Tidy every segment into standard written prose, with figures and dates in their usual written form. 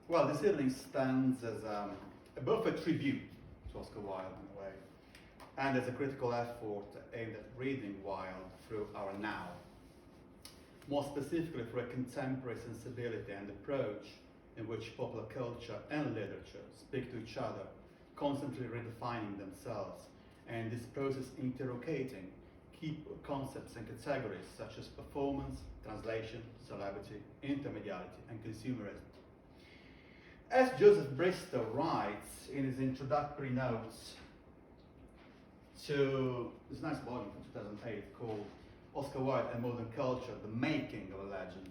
Well, this evening stands as both a tribute to Oscar Wilde in a way, and as a critical effort aimed at reading Wilde through our now. More specifically, for a contemporary sensibility and approach in which popular culture and literature speak to each other, constantly redefining themselves, and this process interrogating key concepts and categories such as performance, translation, celebrity, intermediality, and consumerism. As Joseph Bristow writes in his introductory notes to this nice volume from 2008 called Oscar Wilde and Modern Culture, The Making of a Legend,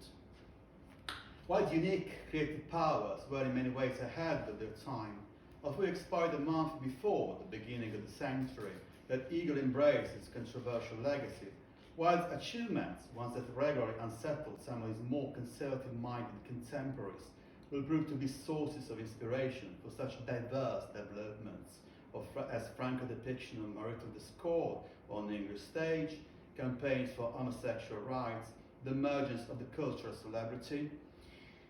Wilde's unique creative powers were in many ways ahead of their time, although he expired a month before the beginning of the century that eagerly embraced his controversial legacy. Wilde's achievements, ones that regularly unsettled some of his more conservative-minded contemporaries, will prove to be sources of inspiration for such diverse developments as Franco depiction of marital discord on the English stage, campaigns for homosexual rights, the emergence of the cultural celebrity,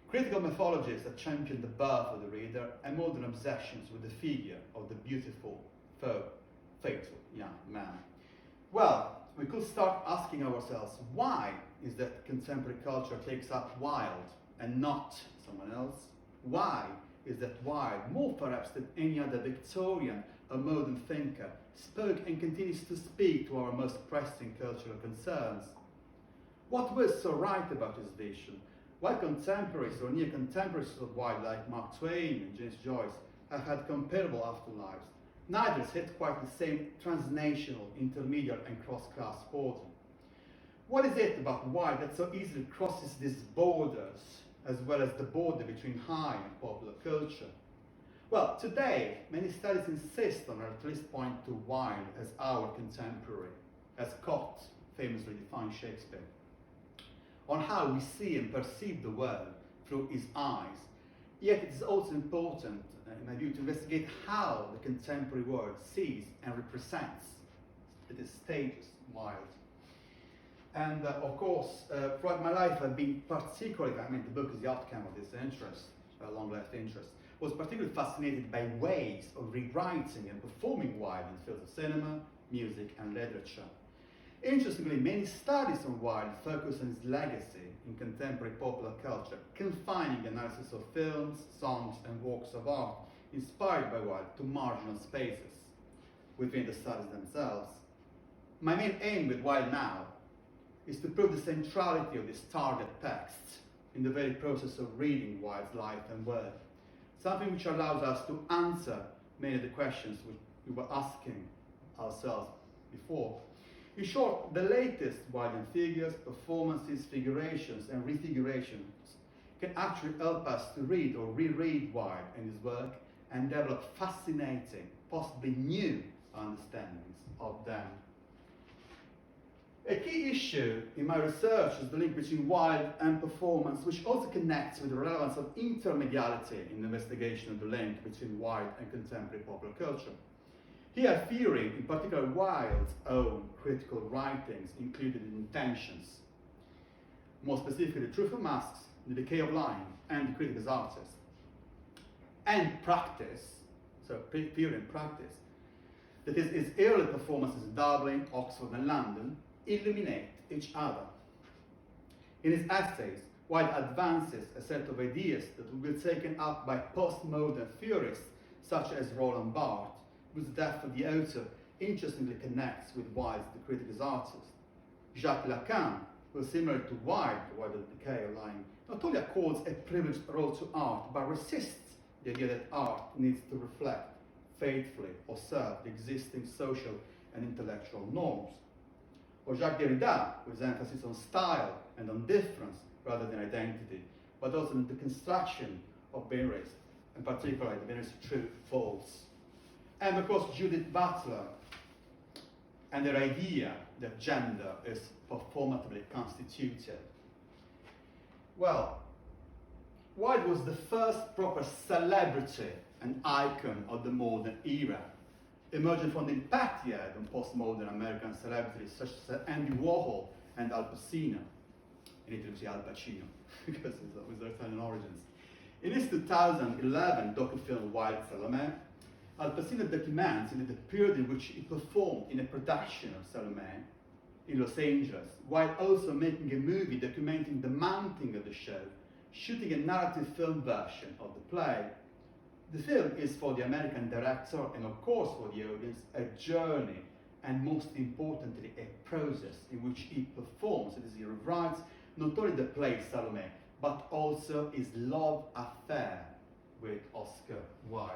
critical mythologies that champion the birth of the reader, and modern obsessions with the figure of the beautiful, faithful young man. Well, we could start asking ourselves, why is that contemporary culture takes up Wilde and not someone else? Why is that Wilde, more perhaps than any other Victorian or modern thinker, spoke and continues to speak to our most pressing cultural concerns? What was so right about his vision? While contemporaries or near contemporaries of Wilde like Mark Twain and James Joyce have had comparable afterlives, neither has hit quite the same transnational, intermediate and cross-class chord. What is it about Wilde that so easily crosses these borders, as well as the border between high and popular culture? Well, today, many studies insist on, or at least point to Wilde as our contemporary, as Scott famously defined Shakespeare, on how we see and perceive the world through his eyes. Yet it is also important, in my view, to investigate how the contemporary world sees and represents at its stages Wilde. And of course, throughout my life, I've been particularly, the book is the outcome of this interest, long-left interest, was particularly fascinated by ways of rewriting and performing Wilde in fields of cinema, music, and literature. Interestingly, many studies on Wilde focus on his legacy in contemporary popular culture, confining analysis of films, songs, and works of art inspired by Wilde to marginal spaces within the studies themselves. My main aim with Wilde now is to prove the centrality of this target text in the very process of reading Wilde's life and work, something which allows us to answer many of the questions which we were asking ourselves before. In short, the latest Wildean figures, performances, figurations, and refigurations can actually help us to read or reread Wilde and his work and develop fascinating, possibly new understandings of them. A key issue in my research is the link between Wilde and performance, which also connects with the relevance of intermediality in the investigation of the link between Wilde and contemporary popular culture. Here, fearing, in particular, Wilde's own critical writings included in Intentions, more specifically, Truth and Masks, The Decay of Lying, and The Critic as Artist, and practice, so theory and practice, that is, his early performances in Dublin, Oxford, and London illuminate each other. In his essays, Wilde advances a set of ideas that will be taken up by postmodern theorists such as Roland Barthes, whose death of the author interestingly connects with Wilde's The Critic as Artist. Jacques Lacan, who is similar to Wilde, The Decay of Lying, not only accords a privileged role to art, but resists the idea that art needs to reflect faithfully or serve the existing social and intellectual norms. Or Jacques Derrida, with emphasis on style and on difference rather than identity, but also in the construction of binaries, and particularly the binaries true, false. And of course, Judith Butler and her idea that gender is performatively constituted. Well, Wilde was the first proper celebrity and icon of the modern era, emerging from the impact he had on postmodern American celebrities such as Andy Warhol and Al Pacino. In Italy, we say Al Pacino, because of his Italian origins. In his 2011 docufilm Wild Salome, Al Pacino documents the period in which he performed in a production of Salome in Los Angeles, while also making a movie documenting the mounting of the show, shooting a narrative film version of the play. The film is, for the American director and of course for the audience, a journey and most importantly a process in which he performs, as he writes, not only the play Salome, but also his love affair with Oscar Wilde.